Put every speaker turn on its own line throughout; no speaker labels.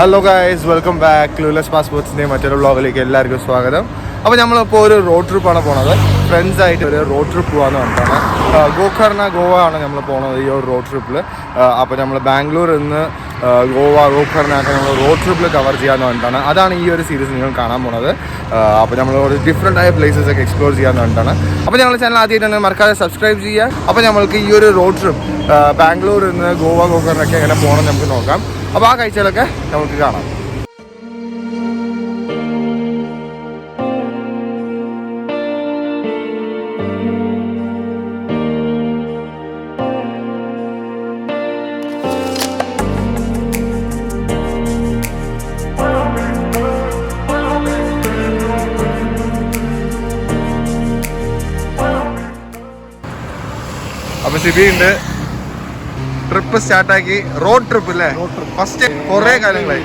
Hello guys, welcome back. Clueless പാസ്പോർട്സിൻ്റെ മറ്റൊരു വ്ളോഗിലേക്ക് എല്ലാവർക്കും സ്വാഗതം. അപ്പോൾ നമ്മളിപ്പോൾ ഒരു റോഡ് ട്രിപ്പാണ് പോണത്. ഫ്രണ്ട്സായിട്ട് ഒരു റോഡ് ട്രിപ്പ് പോകാമെന്ന് പറഞ്ഞിട്ടാണ്. ഗോകർണ ഗോവ ആണ് നമ്മൾ പോണത് ഈ ഒരു റോഡ് ട്രിപ്പിൽ. അപ്പോൾ നമ്മൾ ബാംഗ്ലൂരിൽ നിന്ന് ഗോകർണ ഒക്കെ നമ്മൾ റോഡ് ട്രിപ്പിൽ കവർ ചെയ്യാമെന്ന് പറഞ്ഞിട്ടാണ്. അതാണ് ഈ ഒരു സീരീസ് നിങ്ങൾ കാണാൻ പോണത്. അപ്പോൾ നമ്മൾ ഒരു ഡിഫറെൻ്റ് ആയ പ്ലേസസ് ഒക്കെ എക്സ്പ്ലോർ ചെയ്യാമെന്ന് പറഞ്ഞിട്ടാണ്. അപ്പോൾ ഞങ്ങളുടെ ചാനൽ ആദ്യമായിട്ടാണ് മറക്കാതെ സബ്സ്ക്രൈബ് ചെയ്യുക. അപ്പോൾ നമ്മൾക്ക് ഈ ഒരു റോഡ് ട്രിപ്പ് ബാംഗ്ലൂരിൽ നിന്ന് ഗോകർണ ഒക്കെ എങ്ങനെ പോകണം നമുക്ക് നോക്കാം. അപ്പോൾ ആ കാഴ്ചകളൊക്കെ നമുക്ക് കാണാം. അപ്പോൾ സിബിയുണ്ട്, ട്രിപ്പ് സ്റ്റാർട്ടാക്കി. റോഡ് ട്രിപ്പ് അല്ലേ? ഫസ്റ്റ് കുറേ കാലങ്ങളായി.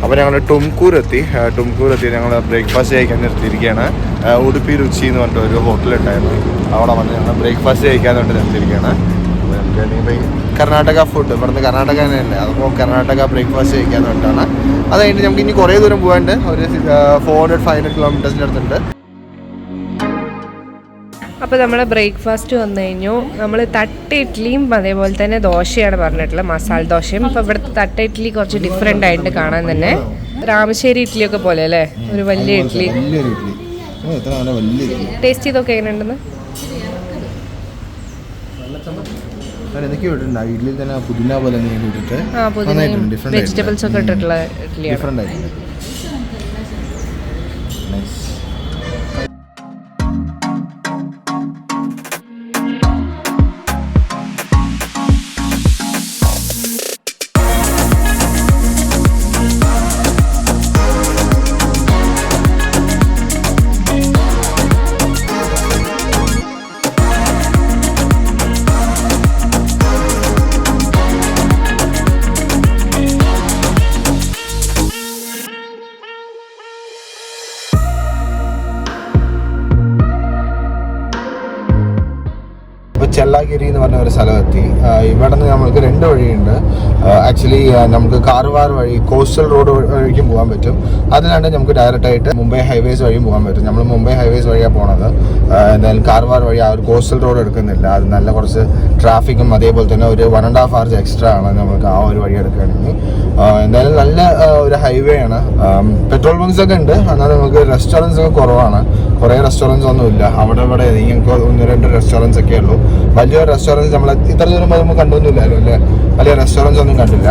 അപ്പോൾ ഞങ്ങൾ ടുംകൂർ എത്തി ഞങ്ങൾ ബ്രേക്ക്ഫാസ്റ്റ് കഴിക്കാൻ നിർത്തിയിരിക്കുകയാണ്. ഉടുപ്പി രുചി എന്ന് പറഞ്ഞിട്ട് ഒരു ഹോട്ടലുണ്ടായിരുന്നു. അവിടെ വന്ന് ഞങ്ങൾ ബ്രേക്ക്ഫാസ്റ്റ് കഴിക്കാൻ വേണ്ടി നിർത്തിയിരിക്കുകയാണ്. കർണാടക ഫുഡ്, ഇവിടുന്ന് കർണാടക തന്നെയല്ലേ, അപ്പോൾ കർണാടക ബ്രേക്ക്ഫാസ്റ്റ് കഴിക്കാൻ വേണ്ടിയിട്ടാണ്. അത് കഴിഞ്ഞിട്ട് നമുക്ക് ഇനി കുറേ ദൂരം പോകാണ്ട്, ഒരു 400-500 കിലോമീറ്റേഴ്സിൻ്റെ അടുത്തുണ്ട്.
അപ്പോൾ നമ്മൾ ബ്രേക്ക്ഫാസ്റ്റ് വന്നു കഴിഞ്ഞു. നമ്മൾ തട്ട ഇഡ്ഡലിയും അതേപോലെ തന്നെ ദോശയാണ് പറഞ്ഞിട്ടുള്ളത്, മസാല ദോശയും. അപ്പോൾ ഇവിടുത്തെ തട്ട ഇഡ്ഡലി കുറച്ച് ഡിഫറെൻ്റ് ആയിട്ട് കാണാൻ തന്നെ. രാമശ്ശേരി ഇഡ്ഡലിയൊക്കെ പോലെ അല്ലേ, ഒരു വലിയ ഇഡ്ഡലി. ടേസ്റ്റ് ചെയ്തൊക്കെ എങ്ങനെയുണ്ടെന്ന്?
ഇഡ്ഡലി തന്നെ പുതിന പോലെ
വെജിറ്റബിൾസ് ഒക്കെ ഇട്ടിട്ടുള്ള ഇഡ്ഡലിയാണ്.
ചെല്ലാഗിരി എന്ന് പറഞ്ഞ ഒരു സ്ഥലമെത്തി. ഇവിടെ നിന്ന് നമ്മൾക്ക് 2 വഴിയുണ്ട്. ആക്ച്വലി നമുക്ക് കാർവാർ വഴി കോസ്റ്റൽ റോഡ് വഴിക്കും പോകാൻ പറ്റും. അതിനാണ്ട് നമുക്ക് ഡയറക്റ്റായിട്ട് മുംബൈ ഹൈവേസ് വഴിയും പോകാൻ പറ്റും. നമ്മൾ മുംബൈ ഹൈവേസ് വഴിയാണ് പോണത്. എന്തായാലും കാർവാർ വഴി ആ ഒരു കോസ്റ്റൽ റോഡ് എടുക്കുന്നില്ല. അത് നല്ല കുറച്ച് ട്രാഫിക്കും അതേപോലെ തന്നെ ഒരു 1.5 hours എക്സ്ട്രാ ആണ് നമുക്ക് ആ ഒരു വഴി എടുക്കുകയാണെങ്കിൽ. എന്തായാലും നല്ല ഒരു ഹൈവേ ആണ്. പെട്രോൾ ബങ്ക്സ് ഒക്കെ ഉണ്ട്, എന്നാൽ നമുക്ക് റെസ്റ്റോറൻറ്റ്സ് ഒക്കെ കുറവാണ്. കുറേ റെസ്റ്റോറൻറ്റ്സ് ഒന്നും ഇല്ല. അവിടെ നിങ്ങൾക്ക് 1-2 റെസ്റ്റോറൻറ്റ്സ് ഒക്കെ ഉള്ളൂ. വലിയ റെസ്റ്റോറൻറ്റ്സ് നമ്മൾ ഇത്ര ദൂരം നമ്മൾ കണ്ടൊന്നുമില്ലല്ലോ അല്ലേ, വലിയ റെസ്റ്റോറൻറ്റ്സ് ഒന്നും കണ്ടില്ല.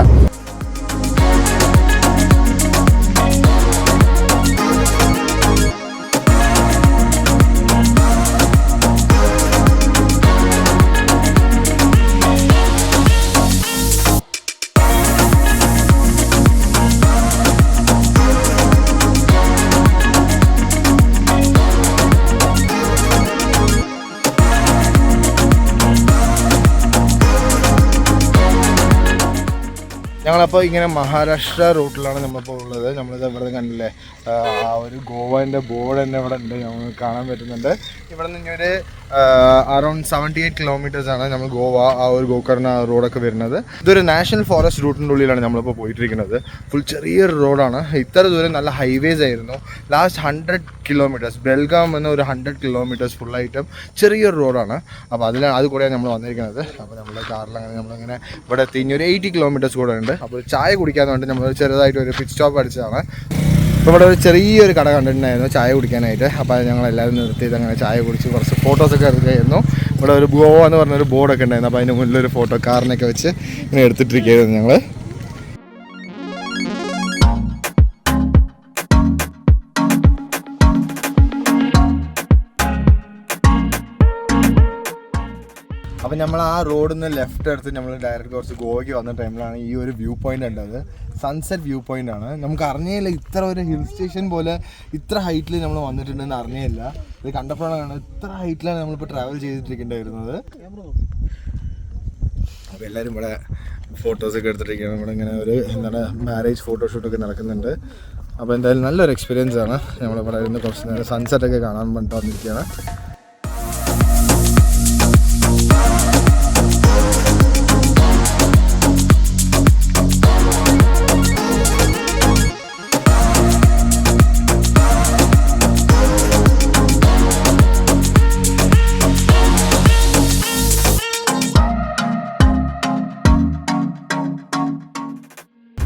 ഞങ്ങളപ്പോൾ ഇങ്ങനെ മഹാരാഷ്ട്ര റൂട്ടിലാണ് നമ്മളിപ്പോൾ ഉള്ളത്. നമ്മളിത് ഇവിടെ കണ്ടില്ലേ, ആ ഒരു ഗോവൻ്റെ ബോർഡ് തന്നെ ഇവിടെ ഉണ്ട്, നമ്മൾ കാണാൻ പറ്റുന്നുണ്ട്. ഇവിടെ നിന്ന് ഒരു അറൗണ്ട് 78 കിലോമീറ്റേഴ്സാണ് നമ്മൾ ഗോവ ആ ഒരു ഗോകർണ റോഡൊക്കെ വരുന്നത്. ഇതൊരു നാഷണൽ ഫോറസ്റ്റ് റൂട്ടിൻ്റെ ഉള്ളിലാണ് നമ്മളിപ്പോൾ പോയിട്ടിരിക്കുന്നത്. ഫുൾ ചെറിയൊരു റോഡാണ്. ഇത്ര ദൂരം നല്ല ഹൈവേസ് ആയിരുന്നു. ലാസ്റ്റ് 100 കിലോമീറ്റേഴ്സ് ബെൽഗാം എന്ന ഒരു 100 കിലോമീറ്റേഴ്സ് ഫുള്ളായിട്ടും ചെറിയൊരു റോഡാണ്. അപ്പോൾ അത് കൂടെയാണ് നമ്മൾ വന്നിരിക്കുന്നത്. അപ്പോൾ നമ്മുടെ കാറിലങ്ങനെ നമ്മളിങ്ങനെ ഇവിടെ എത്തി. ഇനി ഒരു 80 കിലോമീറ്റേഴ്സ് കൂടെ ഉണ്ട്. അപ്പോൾ ചായ കുടിക്കാൻ വേണ്ടി നമ്മൾ ചെറുതായിട്ട് ഒരു പിറ്റ് സ്റ്റോപ്പ് അടിച്ചതാണ്. അപ്പോൾ ഇവിടെ ഒരു ചെറിയൊരു കട കണ്ടിട്ടുണ്ടായിരുന്നു ചായ കുടിക്കാനായിട്ട്. അപ്പോൾ അത് ഞങ്ങളെല്ലാവരും നിർത്തിയിട്ട് അങ്ങനെ ചായ കുടിച്ച് കുറച്ച് ഫോട്ടോസൊക്കെ എടുക്കുകയായിരുന്നു. ഇവിടെ ഒരു ഗോവ എന്ന് പറഞ്ഞൊരു ബോർഡൊക്കെ ഉണ്ടായിരുന്നു. അപ്പോൾ അതിൻ്റെ മുന്നിലൊരു ഫോട്ടോ കാറിനൊക്കെ വെച്ച് ഇങ്ങനെ എടുത്തിട്ടിരിക്കുകയായിരുന്നു ഞങ്ങൾ. അപ്പോൾ നമ്മൾ ആ റോഡിൽ നിന്ന് ലെഫ്റ്റ് എടുത്ത് നമ്മൾ ഡയറക്റ്റ് കുറച്ച് ഗോവയ്ക്ക് വന്ന ടൈമിലാണ് ഈ ഒരു വ്യൂ പോയിന്റ് ഉണ്ടത്. സൺസെറ്റ് വ്യൂ പോയിന്റ് ആണ്. നമുക്ക് അറിഞ്ഞേയില്ല ഇത്ര ഒരു ഹിൽ സ്റ്റേഷൻ പോലെ ഇത്ര ഹൈറ്റിൽ നമ്മൾ വന്നിട്ടുണ്ടെന്ന് അറിഞ്ഞേയില്ല. ഇത് കണ്ടപ്പോഴാണ് ഇത്ര ഹൈറ്റിലാണ് നമ്മളിപ്പോൾ ട്രാവൽ ചെയ്തിട്ടിരിക്കേണ്ടിയിരുന്നത്. അപ്പോൾ എല്ലാവരും ഇവിടെ ഫോട്ടോസൊക്കെ എടുത്തിട്ടിരിക്കുകയാണ്. ഇവിടെ ഇങ്ങനെ ഒരു എന്താണ് മാരേജ് ഫോട്ടോഷൂട്ടൊക്കെ നടക്കുന്നുണ്ട്. അപ്പോൾ എന്തായാലും നല്ലൊരു എക്സ്പീരിയൻസ് ആണ്. നമ്മളിവിടെ ഇരുന്ന് കുറച്ച് നേരം സൺസെറ്റൊക്കെ കാണാൻ വേണ്ടി വന്നിരിക്കുകയാണ്.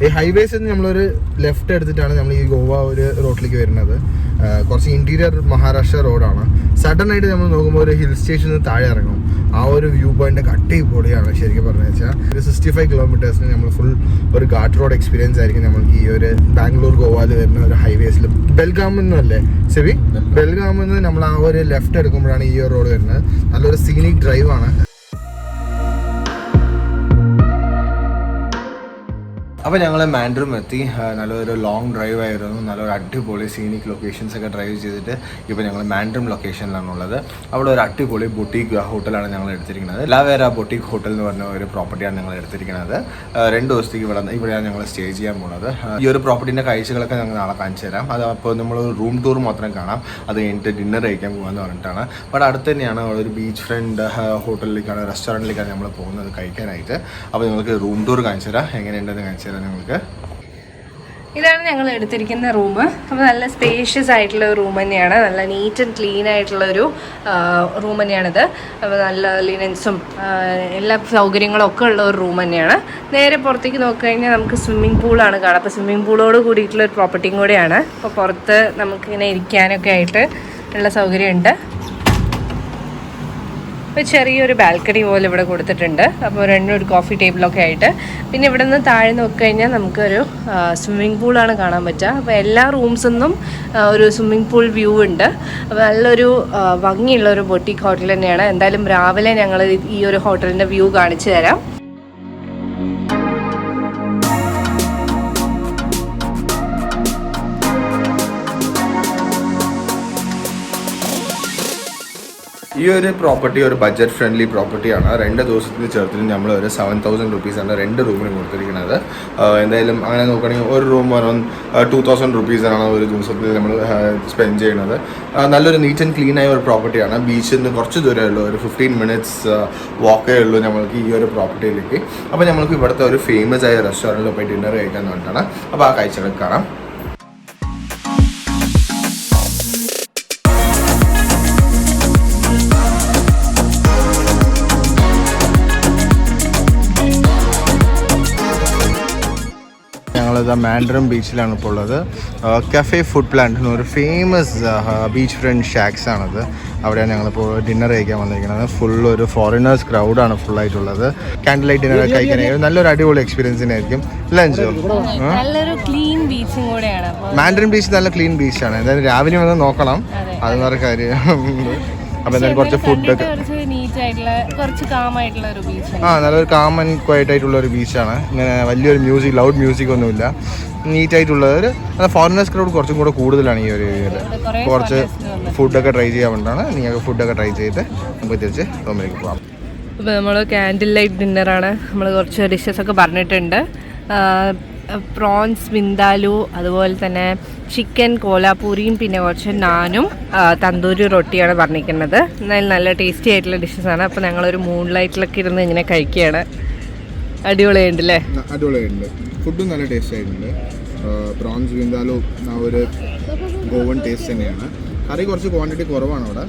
ഈ ഹൈവേസിൽ നിന്ന് നമ്മളൊരു ലെഫ്റ്റ് എടുത്തിട്ടാണ് നമ്മൾ ഈ ഗോവ ഒരു റോഡിലേക്ക് വരുന്നത്. കുറച്ച് ഇൻറ്റീരിയർ മഹാരാഷ്ട്ര റോഡാണ്. സഡൻ ആയിട്ട് നമ്മൾ നോക്കുമ്പോൾ ഒരു ഹിൽ സ്റ്റേഷനിൽ നിന്ന് താഴെ ഇറങ്ങും. ആ ഒരു വ്യൂ പോയിന്റ് അടിപൊളിയാണ് ശരിക്കും പറഞ്ഞു വെച്ചാൽ. ഒരു 65 കിലോമീറ്റേഴ്സിന് നമ്മൾ ഫുൾ ഒരു ഘാട്ട് റോഡ് എക്സ്പീരിയൻസ് ആയിരിക്കും നമ്മൾക്ക് ഈ ഒരു ബാംഗ്ലൂർ ഗോവയിൽ വരുന്ന ഒരു ഹൈവേസിൽ. ബെൽഗാമിൽ നിന്നല്ലേ സെവി? ബെൽഗാമിൽ നിന്ന് നമ്മൾ ആ ഒരു ലെഫ്റ്റ് എടുക്കുമ്പോഴാണ് ഈ ഒരു റോഡ് വരുന്നത്. നല്ലൊരു സീനിക് ഡ്രൈവാണ്. അപ്പോൾ ഞങ്ങൾ മാൻഡ്രം എത്തി. നല്ലൊരു ലോങ് ഡ്രൈവ് ആയിരുന്നു. നല്ലൊരു അടിപൊളി സീനിക് ലൊക്കേഷൻസ് ഒക്കെ ഡ്രൈവ് ചെയ്തിട്ട് ഇപ്പോൾ ഞങ്ങൾ മാൻഡ്രം ലൊക്കേഷനിലാണുള്ളത്. അവിടെ ഒരു അടിപൊളി ബൊട്ടീക്ക് ഹോട്ടലാണ് ഞങ്ങൾ എടുത്തിരിക്കുന്നത്. ലാവേര ബൊട്ടീക്ക് ഹോട്ടൽ എന്ന് പറഞ്ഞ ഒരു പ്രോപ്പർട്ടിയാണ് ഞങ്ങൾ എടുത്തിരിക്കുന്നത്. 2 ദിവസത്തേക്ക് ഇവിടെയാണ് ഞങ്ങൾ സ്റ്റേ ചെയ്യാൻ പോകുന്നത്. ഈ ഒരു പ്രോപ്പർട്ടീൻ്റെ കാഴ്ചകളൊക്കെ ഞങ്ങൾ നാളെ കാണിച്ചു തരാം. അത് അപ്പോൾ നമ്മൾ റൂം ടൂർ മാത്രം കാണാം. അത് കഴിഞ്ഞിട്ട് ഡിന്നർ കഴിക്കാൻ പോകാമെന്ന് പറഞ്ഞിട്ടാണ്. അവിടെ അടുത്ത് തന്നെയാണ് ഒരു ബീച്ച് ഫ്രണ്ട് ഹോട്ടലിലേക്കാണ്, റെസ്റ്റോറൻറ്റിലേക്കാണ് നമ്മൾ പോകുന്നത് കഴിക്കാനായിട്ട്. അപ്പോൾ നിങ്ങൾക്ക് റൂം ടൂർ കാണിച്ചു തരാം, എങ്ങനെയുണ്ടെന്ന് കാണിച്ചു തരാം നിങ്ങൾക്ക്.
ഇതാണ് ഞങ്ങൾ എടുത്തിരിക്കുന്ന റൂം. അപ്പോൾ നല്ല സ്പേഷ്യസ് ആയിട്ടുള്ള ഒരു റൂം തന്നെയാണ്. നല്ല നീറ്റ് ആൻഡ് ക്ലീൻ ആയിട്ടുള്ളൊരു റൂം തന്നെയാണിത്. അപ്പോൾ നല്ല ലിനൻസും എല്ലാ സൗകര്യങ്ങളും ഒക്കെ ഉള്ള ഒരു റൂം തന്നെയാണ്. നേരെ പുറത്തേക്ക് നോക്കിക്കഴിഞ്ഞാൽ നമുക്ക് സ്വിമ്മിംഗ് പൂളാണ് കാണാം. അപ്പോൾ സ്വിമ്മിംഗ് പൂളോട് കൂടിയിട്ടുള്ള ഒരു പ്രോപ്പർട്ടിയും കൂടെയാണ്. അപ്പോൾ പുറത്ത് നമുക്കിങ്ങനെ ഇരിക്കാനൊക്കെ ആയിട്ട് ഉള്ള സൗകര്യമുണ്ട്. അപ്പോൾ ചെറിയൊരു ബാൽക്കണി പോലെ ഇവിടെ കൊടുത്തിട്ടുണ്ട്. അപ്പോൾ ഒരു കോഫി ടേബിളൊക്കെ ആയിട്ട്. പിന്നെ ഇവിടെ നിന്ന് താഴെ നോക്കിക്കഴിഞ്ഞാൽ നമുക്കൊരു സ്വിമ്മിംഗ് പൂളാണ് കാണാൻ പറ്റുക. അപ്പോൾ എല്ലാ റൂംസിൽ നിന്നും ഒരു സ്വിമ്മിംഗ് പൂൾ വ്യൂ ഉണ്ട്. അപ്പോൾ നല്ലൊരു ഭംഗിയുള്ള ഒരു ബൊട്ടീക്ക് ഹോട്ടൽ തന്നെയാണ്. എന്തായാലും രാവിലെ ഞങ്ങൾ ഈ ഒരു ഹോട്ടലിൻ്റെ വ്യൂ കാണിച്ചു തരാം.
ഈ ഒരു പ്രോപ്പർട്ടി ഒരു ബഡ്ജറ്റ് ഫ്രണ്ട്ലി പ്രോപ്പർട്ടിയാണ്. 2 ദിവസത്തിന് ചേർത്തിട്ട് നമ്മൾ ഒരു 7,000 റുപ്പീസാണ് 2 റൂമിന് കൊടുത്തിരിക്കുന്നത്. എന്തായാലും അങ്ങനെ നോക്കുകയാണെങ്കിൽ ഒരു റൂം അറൗണ്ട് 2,000 റുപ്പീസാണ് ഒരു ദിവസത്തിൽ നമ്മൾ സ്പെൻഡ് ചെയ്യുന്നത്. നല്ലൊരു നീറ്റ് ആൻഡ് ക്ലീൻ ആയ ഒരു പ്രോപ്പർട്ടിയാണ്. ബീച്ചിൽ നിന്ന് കുറച്ച് ദൂരമേ ഉള്ളൂ, ഒരു 15 മിനിറ്റ്സ് വാക്കേ ഉള്ളൂ നമ്മൾക്ക് ഈ ഒരു പ്രോപ്പർട്ടിയിലേക്ക്. അപ്പോൾ നമ്മൾക്ക് ഇവിടുത്തെ ഒരു ഫേമസ് ആയ റെസ്റ്റോറൻറ്റിൽ പോയി ഡിന്നർ കഴിക്കാൻ വേണ്ടിയിട്ടാണ്. അപ്പോൾ ആ കാഴ്ചകൾ കാണാം. മാൻഡ്രം ബീച്ചിലാണ് ഇപ്പോൾ ഉള്ളത്. കഫേ ഫുഡ് പ്ലാന്റ് എന്നൊരു ഫേമസ് ബീച്ച് ഫ്രണ്ട് ഷാക്സ് ആണത്. അവിടെയാണ് ഞങ്ങളിപ്പോൾ ഡിന്നർ കഴിക്കാൻ വന്നിരിക്കുന്നത്. ഫുള്ളൊരു ഫോറിനേഴ്സ് ക്രൗഡാണ് ഫുള്ളായിട്ടുള്ളത്. കാൻഡിൽ ലൈറ്റ് ഡിന്നർ കഴിക്കാനായിരിക്കും നല്ലൊരു അടിപൊളി എക്സ്പീരിയൻസ് തന്നെയായിരിക്കും. ലഞ്ചോ
നല്ലൊരു ക്ലീൻ ബീച്ചും കൂടെയാണ്.
മാൻഡ്രം ബീച്ച് നല്ല ക്ലീൻ ബീച്ചാണ്. എന്തായാലും രാവിലെ വന്ന് നോക്കണം, അത് വേറെ കാര്യം. അപ്പോൾ എന്തായാലും കുറച്ച് ഫുഡൊക്കെ നല്ലൊരു കാം ആൻഡ് ക്വയറ്റ് ആയിട്ടുള്ള ഒരു ബീച്ചാണ്. ഇങ്ങനെ വലിയൊരു മ്യൂസിക്, ലൗഡ് മ്യൂസിക് ഒന്നുമില്ല. നീറ്റായിട്ടുള്ള ഒരു ഫോറിനേഴ്സ് ക്രൗഡ് കുറച്ചും കൂടെ കൂടുതലാണ് ഈ ഒരു ഏരിയയിൽ. കുറച്ച് ഫുഡൊക്കെ ട്രൈ ചെയ്യാൻ വേണ്ടിയിട്ടാണ്. നിങ്ങൾക്ക് ഫുഡൊക്കെ ട്രൈ ചെയ്തിട്ട് നമുക്ക് തിരിച്ച് റൂമിലേക്ക് പോകാം.
അപ്പോൾ നമ്മൾ കാൻഡിൽ ലൈറ്റ് ഡിന്നറാണ്. നമ്മൾ കുറച്ച് ഡിഷസൊക്കെ പറഞ്ഞിട്ടുണ്ട്. പ്രോൺസ് വിന്താലു, അതുപോലെ തന്നെ ചിക്കൻ കോലാപൂരിയും, പിന്നെ കുറച്ച് നാനും തന്തൂരി റൊട്ടിയാണ് പറഞ്ഞിരിക്കുന്നത്. എന്നാലും നല്ല ടേസ്റ്റി ആയിട്ടുള്ള ഡിഷസാണ്. അപ്പോൾ ഞങ്ങളൊരു മൂൺ ലൈറ്റിലൊക്കെ ഇരുന്ന് ഇങ്ങനെ കഴിക്കുകയാണ്. അടിപൊളിയുണ്ട് അല്ലേ?
അടിപൊളിയുണ്ട്. ഫുഡും നല്ല ടേസ്റ്റ് ആയിട്ടുണ്ട്. പ്രോൺസ് വിന്താലു ആ ഒരു ഗോവൻ ടേസ്റ്റ് തന്നെയാണ്. കറി കുറച്ച് ക്വാണ്ടിറ്റി കുറവാണ് അവിടെ.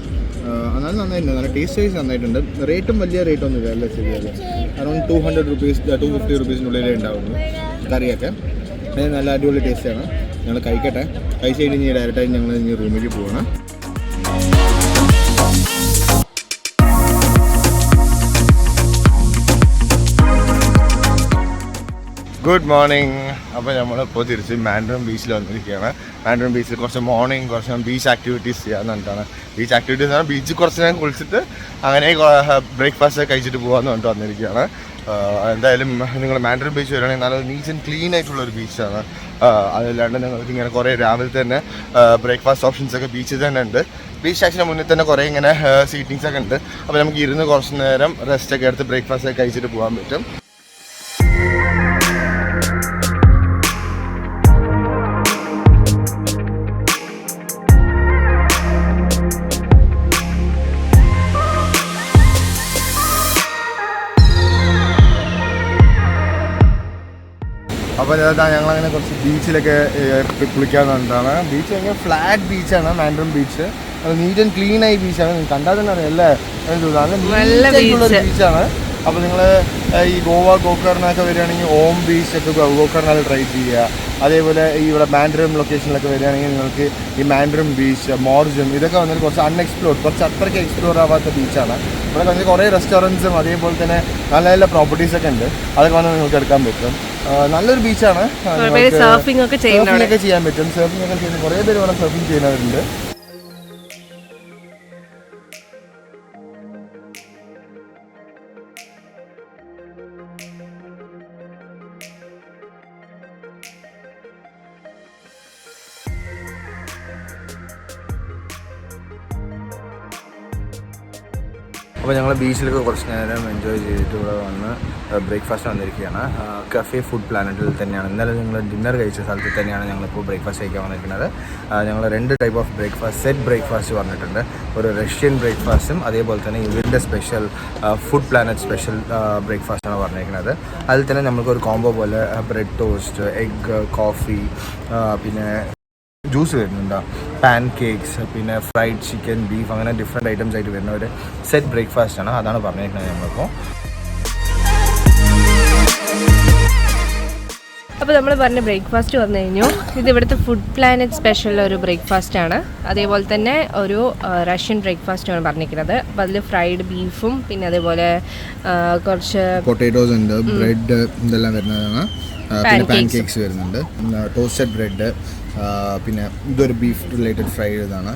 എന്നാലും നന്നായിട്ടുണ്ട്. നല്ല ടേസ്റ്റ് വൈസ് നന്നായിട്ടുണ്ട്. റേറ്റും വലിയ റേറ്റൊന്നുമില്ല, അല്ല ശരിയല്ല. അറൗണ്ട് 200 റുപ്പീസ് 250 റുപ്പീസിനുള്ളിലേ ഉണ്ടാവുള്ളൂ കറിയൊക്കെ. നല്ല അടിപൊളി ടേസ്റ്റാണ്. ഞങ്ങൾ കഴിക്കട്ടെ. കഴിച്ച് കഴിഞ്ഞ് ഡയറക്റ്റായിട്ട് ഞങ്ങൾ ഇനി റൂമിലേക്ക് പോകണം. Good morning. അപ്പോൾ നമ്മളിപ്പോൾ തിരിച്ച് മാൻഡ്രം ബീച്ചിൽ വന്നിരിക്കുകയാണ്. മാൻഡ്രം ബീച്ചിൽ കുറച്ച് മോർണിംഗ് കുറച്ച് ബീച്ച് ആക്ടിവിറ്റീസ് ചെയ്യാമെന്ന് പറഞ്ഞിട്ടാണ്. ബീച്ച് ആക്ടിവിറ്റീസ് ആണ്. ബീച്ചിൽ കുറച്ച് നേരം കുളിച്ചിട്ട് അങ്ങനെ ബ്രേക്ക്ഫാസ്റ്റ് കഴിച്ചിട്ട് പോകാമെന്ന് പറഞ്ഞിട്ട് വന്നിരിക്കുകയാണ്. എന്തായാലും നിങ്ങൾ മാൻഡ്രം ബീച്ച് വരികയാണെങ്കിൽ നല്ല നീറ്റ് ആൻഡ് ക്ലീൻ ആയിട്ടുള്ളൊരു ബീച്ചാണ്. അതല്ലാണ്ട് നിങ്ങൾക്ക് ഇങ്ങനെ കുറേ രാവിലെ തന്നെ ബ്രേക്ക്ഫാസ്റ്റ് ഓപ്ഷൻസ് ഒക്കെ ബീച്ചിൽ തന്നെ ഉണ്ട്. ബീച്ച് ടാക്സിന് മുന്നിൽ തന്നെ കുറേ ഇങ്ങനെ സീറ്റിങ്സ് ഒക്കെ ഉണ്ട്. അപ്പോൾ നമുക്ക് ഇരുന്ന് കുറച്ച് നേരം റെസ്റ്റ് ഒക്കെ എടുത്ത് ബ്രേക്ക്ഫാസ്റ്റ് ഒക്കെ കഴിച്ചിട്ട് പോകാൻ പറ്റും. അപ്പോൾ ഞങ്ങളങ്ങനെ കുറച്ച് ബീച്ചിലൊക്കെ കുളിക്കാൻ വന്നതാണ്. ബീച്ച് ഭയങ്കര ഫ്ലാറ്റ് ബീച്ചാണ് മാൻഡ്രം ബീച്ച്. അത് നീറ്റ് ആൻഡ് ക്ലീൻ ആയി ബീച്ചാണ്. കണ്ടാൽ തന്നെ അറിയാം അല്ലേ, നല്ല നീറ്റായിട്ടുള്ളൊരു ബീച്ചാണ്. അപ്പോൾ നിങ്ങൾ ഈ ഗോവ ഗോകർണൊക്കെ വരികയാണെങ്കിൽ ഓം ബീച്ചൊക്കെ ഗോകർണയിൽ ട്രൈ ചെയ്യുക. അതേപോലെ ഈ ഇവിടെ മാൻഡ്രം ലൊക്കേഷനിലൊക്കെ വരികയാണെങ്കിൽ നിങ്ങൾക്ക് ഈ മാൻഡ്രം ബീച്ച്, മോർജം ഇതൊക്കെ വന്നിട്ട് കുറച്ച് അൺഎക്സ്പ്ലോർഡ്, കുറച്ച് അത്രയ്ക്ക് എക്സ്പ്ലോർ ആവാത്ത ബീച്ചാണ്. ഇവിടെ വന്നിട്ട് കുറേ റെസ്റ്റോറൻറ്റ്സും അതേപോലെ തന്നെ നല്ല നല്ല പ്രോപ്പർട്ടീസൊക്കെ ഉണ്ട്. അതൊക്കെ വന്ന് നിങ്ങൾക്ക് എടുക്കാൻ പറ്റും. നല്ലൊരു ബീച്ചാണ്.
സർഫിംഗ് ഒക്കെ
ചെയ്യാൻ പറ്റും. സർഫിംഗ് ഒക്കെ ചെയ്യുന്ന കുറേ പേര് ഇവിടെ സർഫിംഗ് ചെയ്യുന്നവരുണ്ട്. അപ്പോൾ ഞങ്ങൾ ബീച്ചിലൊക്കെ കുറച്ച് നേരം എൻജോയ് ചെയ്തിട്ട് ഇവിടെ വന്ന് ബ്രേക്ക്ഫാസ്റ്റ് വന്നിരിക്കുകയാണ്. കഫേ ഫുഡ് പ്ലാനറ്റിൽ തന്നെയാണ്. ഇന്നലെ ഞങ്ങൾ ഡിന്നർ കഴിച്ച സ്ഥലത്ത് തന്നെയാണ് ഞങ്ങളിപ്പോൾ ബ്രേക്ക്ഫാസ്റ്റ് കഴിക്കാൻ വന്നിരിക്കുന്നത്. ഞങ്ങൾ 2 type of breakfast, set breakfast പറഞ്ഞിട്ടുണ്ട്. ഒരു റഷ്യൻ ബ്രേക്ക്ഫാസ്റ്റും അതേപോലെ തന്നെ ഇവരുടെ സ്പെഷ്യൽ ഫുഡ് പ്ലാനറ്റ് സ്പെഷ്യൽ ബ്രേക്ക്ഫാസ്റ്റാണ് പറഞ്ഞിരിക്കുന്നത്. അതിൽ തന്നെ നമുക്കൊരു കോംബോ പോലെ ബ്രെഡ് ടോസ്റ്റ്, എഗ്ഗ്, കോഫി, പിന്നെ ജ്യൂസ് വരുന്നുണ്ട്, പാൻ കേക്ക്സ്, പിന്നെ ഫ്രൈഡ് ചിക്കൻ, ബീഫ്, അങ്ങനെ ഡിഫറെൻറ്റ് ഐറ്റംസ് ആയിട്ട് വരുന്ന ഒരു സെറ്റ് ബ്രേക്ക്ഫാസ്റ്റാണ്. അതാണ് പറഞ്ഞിരിക്കുന്നത് നമ്മളിപ്പോൾ.
അപ്പോൾ നമ്മൾ പറഞ്ഞ ബ്രേക്ക്ഫാസ്റ്റ് വന്നു കഴിഞ്ഞു. ഇത് ഇവിടുത്തെ ഫുഡ് പ്ലാനറ്റ് സ്പെഷ്യൽ ഒരു ബ്രേക്ക്ഫാസ്റ്റാണ്. അതേപോലെ തന്നെ ഒരു റഷ്യൻ ബ്രേക്ക്ഫാസ്റ്റുമാണ് പറഞ്ഞിരിക്കുന്നത്. അപ്പോൾ അതിൽ ഫ്രൈഡ് ബീഫും പിന്നെ അതേപോലെ കുറച്ച്
പൊട്ടാറ്റോസ് ഉണ്ട്, ബ്രെഡ് ഇതെല്ലാം വരുന്നതാണ്. പിന്നെ പാൻ കേക്ക്സ് വരുന്നുണ്ട്, ടോസ്റ്റഡ് ബ്രെഡ്, പിന്നെ ഇതൊരു ബീഫ് റിലേറ്റഡ് ഫ്രൈഡ് ഇതാണ്.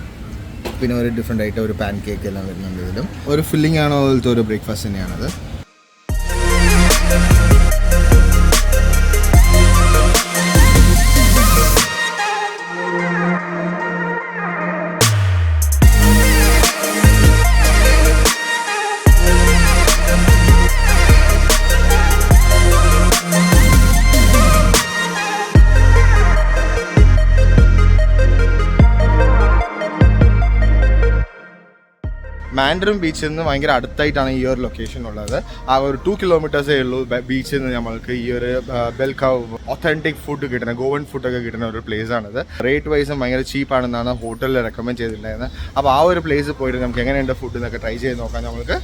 പിന്നെ ഒരു ഡിഫറെൻ്റ് ആയിട്ട് ഒരു പാൻ കേക്ക് എല്ലാം വരുന്നുണ്ട്. ഇതിലും ഒരു ഫില്ലിംഗ് ആണോ അതുപോലത്തെ ഒരു ബ്രേക്ക്ഫാസ്റ്റ് തന്നെയാണത്. മാൻഡ്രം ബീച്ചിൽ നിന്ന് ഭയങ്കര അടുത്തായിട്ടാണ് ഈ ഒരു ലൊക്കേഷൻ ഉള്ളത്. ആ ഒരു 2 കിലോമീറ്റേഴ്സേ ഉള്ളൂ ബീച്ചിൽ നിന്ന് നമ്മൾക്ക് ഈ ഒരു ബെൽക്കാവ് ഒത്തൻറ്റിക് ഫുഡ് കിട്ടുന്ന ഗോവൻ ഫുഡൊക്കെ കിട്ടുന്ന ഒരു പ്ലേസ് ആണിത്. റേറ്റ് വൈസും ഭയങ്കര ചീപ്പാണെന്നാണ് ഹോട്ടലിൽ റെക്കമെൻഡ് ചെയ്തിട്ടുണ്ടായിരുന്നത്. അപ്പോൾ ആ ഒരു പ്ലേസ് പോയിട്ട് നമുക്ക് എങ്ങനെയുണ്ട് ഫുഡ് എന്നൊക്കെ ട്രൈ ചെയ്ത് നോക്കാം. നമുക്ക്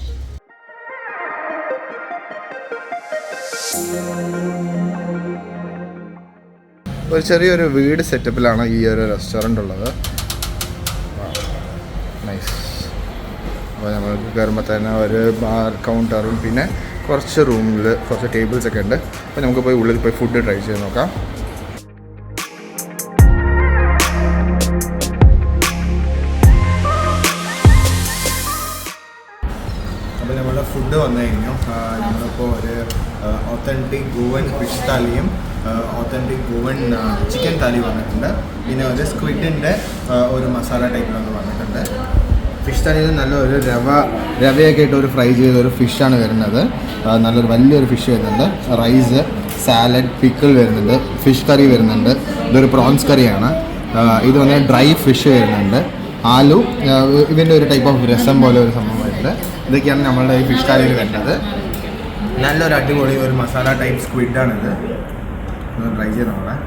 ഒരു ചെറിയൊരു വീട് സെറ്റപ്പിലാണ് ഈ ഒരു റെസ്റ്റോറൻ്റ് ഉള്ളത്. നൈസ്. അപ്പോൾ നമ്മൾക്ക് കയറുമ്പോൾ തന്നെ ഒരു ബാർ കൗണ്ടറും പിന്നെ കുറച്ച് റൂമിൽ കുറച്ച് ടേബിൾസൊക്കെ ഉണ്ട്. അപ്പോൾ നമുക്ക് പോയി ഉള്ളിൽ പോയി ഫുഡ് ട്രൈ ചെയ്ത് നോക്കാം. അപ്പോൾ നമ്മളുടെ ഫുഡ് വന്നു കഴിഞ്ഞു. നമ്മളിപ്പോൾ ഒരു ഒത്തൻറ്റിക് ഗോവൻ ഫിഷ് താലിയും ഒത്തൻറ്റിക് ഗോവൻ ചിക്കൻ താലി വന്നിട്ടുണ്ട്. പിന്നെ ഒരു സ്ക്വിഡിൻ്റെ ഒരു മസാല ടൈപ്പിലൊന്ന് വന്നിട്ടുണ്ട്. ഫിഷ് താലിയിൽ നല്ലൊരു രവയൊക്കെ ഇട്ട് ഒരു ഫ്രൈ ചെയ്ത ഒരു ഫിഷാണ് വരുന്നത്. നല്ലൊരു വലിയൊരു ഫിഷ് വരുന്നുണ്ട്. റൈസ്, സാലഡ്, പിക്കിൾ വരുന്നുണ്ട്, ഫിഷ് കറി വരുന്നുണ്ട്. ഇതൊരു പ്രോൺസ് കറിയാണ്. ഇത് വന്ന് ഡ്രൈ ഫിഷ് വരുന്നുണ്ട്, ആലു, ഇതിൻ്റെ ഒരു ടൈപ്പ് ഓഫ് രസം പോലെ ഒരു സംഭവം വരുന്നുണ്ട്. ഇതൊക്കെയാണ് നമ്മളുടെ ഈ ഫിഷ് താലിയിൽ വരുന്നത്. നല്ലൊരു അടിപൊളി ഒരു മസാല ടൈപ്പ് സ്ക്വിഡാണിത്. ഒന്ന് ട്രൈ ചെയ്ത് നോക്കാം.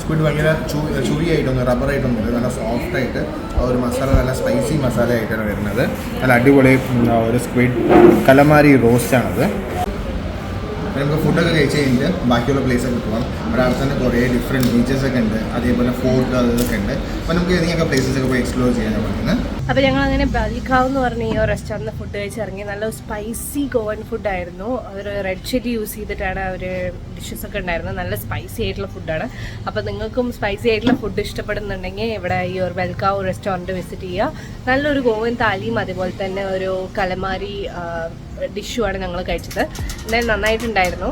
സ്ക്വിഡ് ഭയങ്കര ചൂരി ആയിട്ടൊന്നും റബ്ബറായിട്ടൊന്നുമില്ല, നല്ല സോഫ്റ്റായിട്ട് ഒരു മസാല, നല്ല സ്പൈസി മസാല ആയിട്ടാണ് വരുന്നത്. നല്ല അടിപൊളി ഒരു സ്ക്വിഡ് കലമാരി റോസ്റ്റാണത്. നമുക്ക് ഫുഡൊക്കെ കഴിച്ച് കഴിഞ്ഞിട്ട് ബാക്കിയുള്ള പ്ലേസൊക്കെ പോകാം. അവിടെ അടുത്ത് തന്നെ കുറേ ഡിഫറെൻറ്റ് ബീച്ചസൊക്കെ ഉണ്ട്, അതേപോലെ ഫോർട്ട് അതൊക്കെ ഉണ്ട്. അപ്പോൾ നമുക്ക് ഏതെങ്കിലുമൊക്കെ പ്ലേസസൊക്കെ പോയി എക്സ്പ്ലോർ ചെയ്യാൻ പറ്റുന്നത്.
അപ്പോൾ ഞങ്ങൾ അങ്ങനെ ബൽക്കാവ് എന്ന് പറഞ്ഞ ഈ റെസ്റ്റോറൻറ്റിൽ ഫുഡ് കഴിച്ചിറങ്ങി. നല്ല സ്പൈസി ഗോവൻ ഫുഡായിരുന്നു. അവർ റെഡ് ചില്ലി യൂസ് ചെയ്തിട്ടാണ് അവർ ഡിഷസ് ഒക്കെ ഉണ്ടായിരുന്നത്. നല്ല സ്പൈസി ആയിട്ടുള്ള ഫുഡാണ്. അപ്പോൾ നിങ്ങൾക്കും സ്പൈസി ആയിട്ടുള്ള ഫുഡ് ഇഷ്ടപ്പെടുന്നുണ്ടെങ്കിൽ ഇവിടെ ഈ ഒരു ബൽക്കാവ് റെസ്റ്റോറൻറ്റ് വിസിറ്റ് ചെയ്യുക. നല്ലൊരു ഗോവൻ താലിയും അതുപോലെ തന്നെ ഒരു കലമാരി ഡിഷുമാണ് ഞങ്ങൾ കഴിച്ചത്. എന്തായാലും നന്നായിട്ടുണ്ടായിരുന്നു.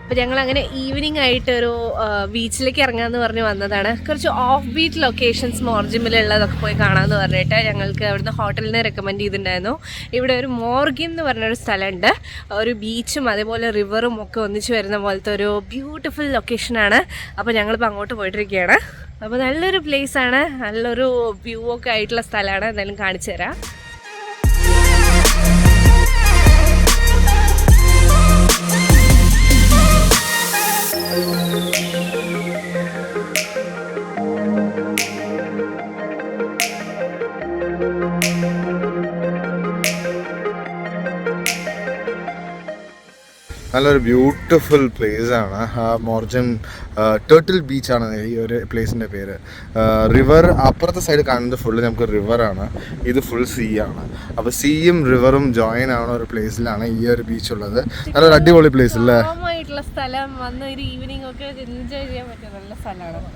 അപ്പോൾ ഞങ്ങൾ അങ്ങനെ ഈവനിങ് ആയിട്ട് ഒരു ബീച്ചിലേക്ക് ഇറങ്ങാമെന്ന് പറഞ്ഞ് വന്നതാണ്. കുറച്ച് ഓഫ് ബീറ്റ് ലൊക്കേഷൻസ് മോർജിമിലുള്ളതൊക്കെ പോയി കാണാമെന്ന് പറഞ്ഞിട്ട് ഞങ്ങൾക്ക് അവിടുന്ന് ഹോട്ടലിനെ റെക്കമെൻഡ് ചെയ്തിട്ടുണ്ടായിരുന്നു. ഇവിടെ ഒരു മോർഗിം എന്ന് പറഞ്ഞൊരു സ്ഥലമുണ്ട്. ഒരു ബീച്ചും അതേപോലെ റിവറും ഒക്കെ ഒന്നിച്ച് വരുന്ന പോലത്തെ ഒരു ബ്യൂട്ടിഫുൾ ലൊക്കേഷനാണ്. അപ്പോൾ ഞങ്ങളിപ്പോൾ അങ്ങോട്ട് പോയിട്ടിരിക്കുകയാണ്. അപ്പോൾ നല്ലൊരു പ്ലേസാണ്, നല്ലൊരു വ്യൂ ഒക്കെ ആയിട്ടുള്ള സ്ഥലമാണ്. എന്തായാലും കാണിച്ചു തരാം.
നല്ലൊരു ബ്യൂട്ടിഫുൾ പ്ലേസ് ആണ് മോർജൻ. ടേർട്ടിൽ ബീച്ചാണ് ഈ ഒരു പ്ലേസിൻ്റെ പേര്. റിവർ അപ്പുറത്തെ സൈഡ് കാണുന്നത് ഫുള്ള് നമുക്ക് റിവറാണ്, ഇത് ഫുൾ സീ ആണ്. അപ്പോൾ സീയും റിവറും ജോയിൻ ആവുന്ന ഒരു പ്ലേസിലാണ് ഈ ഒരു ബീച്ച് ഉള്ളത്. നല്ലൊരു അടിപൊളി പ്ലേസ് അല്ലേ?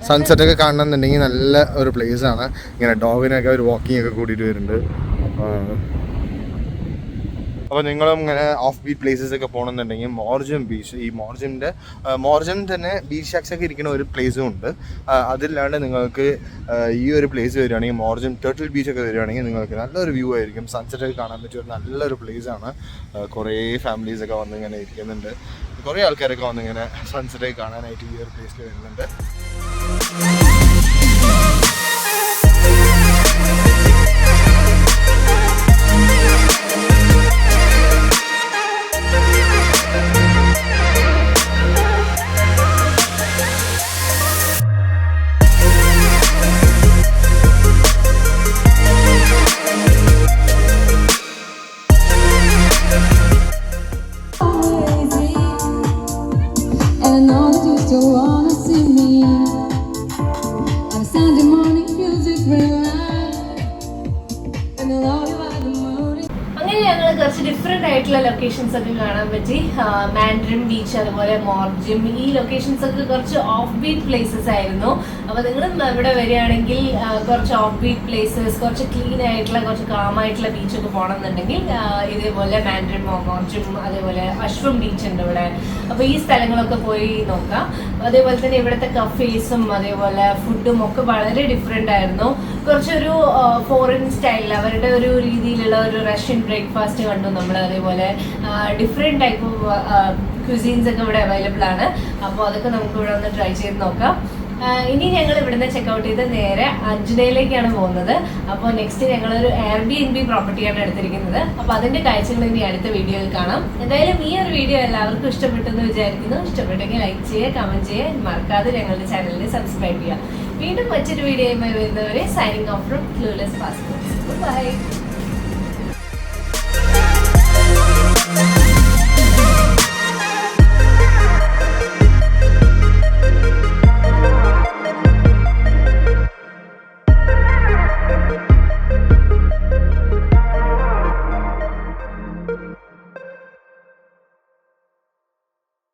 സൺസെറ്റ് ഒക്കെ കാണണമെന്നുണ്ടെങ്കിൽ നല്ല ഒരു പ്ലേസ് ആണ്. ഇങ്ങനെ ഡോഗിനൊക്കെ ഒരു വാക്കിംഗ് ഒക്കെ കൂട്ടിയിട്ട് വരുന്നുണ്ട്. അപ്പോൾ നിങ്ങളും ഇങ്ങനെ ഓഫ് ബീറ്റ് പ്ലേസസ് ഒക്കെ പോകണമെന്നുണ്ടെങ്കിൽ മോർജം ബീച്ച്, ഈ മോർജം തന്നെ ബീച്ച് ഷാക്സ് ഒക്കെ ഇരിക്കുന്ന ഒരു പ്ലേസും ഉണ്ട്. അതില്ലാണ്ട് നിങ്ങൾക്ക് ഈ ഒരു പ്ലേസ് വരികയാണെങ്കിൽ മോർജം ടേർട്ടിൽ ബീച്ചൊക്കെ വരികയാണെങ്കിൽ നിങ്ങൾക്ക് നല്ലൊരു വ്യൂ ആയിരിക്കും. സൺസെറ്റ് ഒക്കെ കാണാൻ പറ്റിയ ഒരു നല്ലൊരു പ്ലേസാണ്. കുറേ ഫാമിലീസൊക്കെ വന്ന് ഇങ്ങനെ ഇരിക്കുന്നുണ്ട്. കുറേ ആൾക്കാരൊക്കെ വന്ന് ഇങ്ങനെ സൺസെറ്റ് ഒക്കെ കാണാനായിട്ട് ഈ ഒരു പ്ലേസിൽ വരുന്നുണ്ട്.
കുറച്ച് ഡിഫറെൻ്റ് ആയിട്ടുള്ള ലൊക്കേഷൻസ് ഒക്കെ കാണാൻ പറ്റി. മാൻഡ്രിൻ ബീച്ച്, അതുപോലെ മോർജിം, ഈ ലൊക്കേഷൻസ് ഒക്കെ കുറച്ച് ഓഫ് ബീറ്റ് പ്ലേസസ് ആയിരുന്നു. അപ്പോൾ നിങ്ങളും ഇവിടെ വരികയാണെങ്കിൽ കുറച്ച് ഓഫ് ബീറ്റ് പ്ലേസസ്, കുറച്ച് ക്ലീൻ ആയിട്ടുള്ള, കുറച്ച് കാം ആയിട്ടുള്ള ബീച്ചൊക്കെ പോകണമെന്നുണ്ടെങ്കിൽ ഇതേപോലെ മാൻഡ്രിൻ, മോർജിം, അതേപോലെ അശ്വം ബീച്ച് ഉണ്ട് ഇവിടെ. അപ്പോൾ ഈ സ്ഥലങ്ങളൊക്കെ പോയി നോക്കാം. അതേപോലെ തന്നെ ഇവിടുത്തെ കഫേസും അതേപോലെ ഫുഡും ഒക്കെ വളരെ ഡിഫറെൻ്റ് ആയിരുന്നു. കുറച്ചൊരു ഫോറിൻ സ്റ്റൈലിൽ അവരുടെ ഒരു രീതിയിലുള്ള ഒരു റഷ്യൻ ബ്രേക്ക്ഫാസ്റ്റ് കണ്ടു നമ്മൾ. അതേപോലെ ഡിഫറെൻറ്റ് ടൈപ്പ് ഓഫ് ക്യൂസീൻസ് ഒക്കെ ഇവിടെ അവൈലബിൾ ആണ്. അപ്പോൾ അതൊക്കെ നമുക്ക് ഇവിടെ ഒന്ന് ട്രൈ ചെയ്ത് നോക്കാം. ഇനി ഞങ്ങൾ ഇവിടുന്ന് ചെക്കൗട്ട് ചെയ്ത് നേരെ അഞ്ജനയിലേക്കാണ് പോകുന്നത്. അപ്പോൾ നെക്സ്റ്റ് ഞങ്ങളൊരു Airbnb പ്രോപ്പർട്ടിയാണ് എടുത്തിരിക്കുന്നത്. അപ്പോൾ അതിൻ്റെ കാഴ്ചകൾ ഇനി അടുത്ത വീഡിയോയിൽ കാണാം. എന്തായാലും ഈ ഒരു വീഡിയോ എല്ലാവർക്കും ഇഷ്ടപ്പെട്ടെന്ന് വിചാരിക്കുന്നു. ഇഷ്ടപ്പെട്ടെങ്കിൽ ലൈക്ക് ചെയ്യുക, കമൻറ്റ് ചെയ്യുക, മറക്കാതെ ഞങ്ങളുടെ ചാനലിനെ സബ്സ്ക്രൈബ് ചെയ്യുക. വീണ്ടും മറ്റൊരു വീഡിയോയുമായി വരുന്നവരെ signing off from Clueless Passports. By.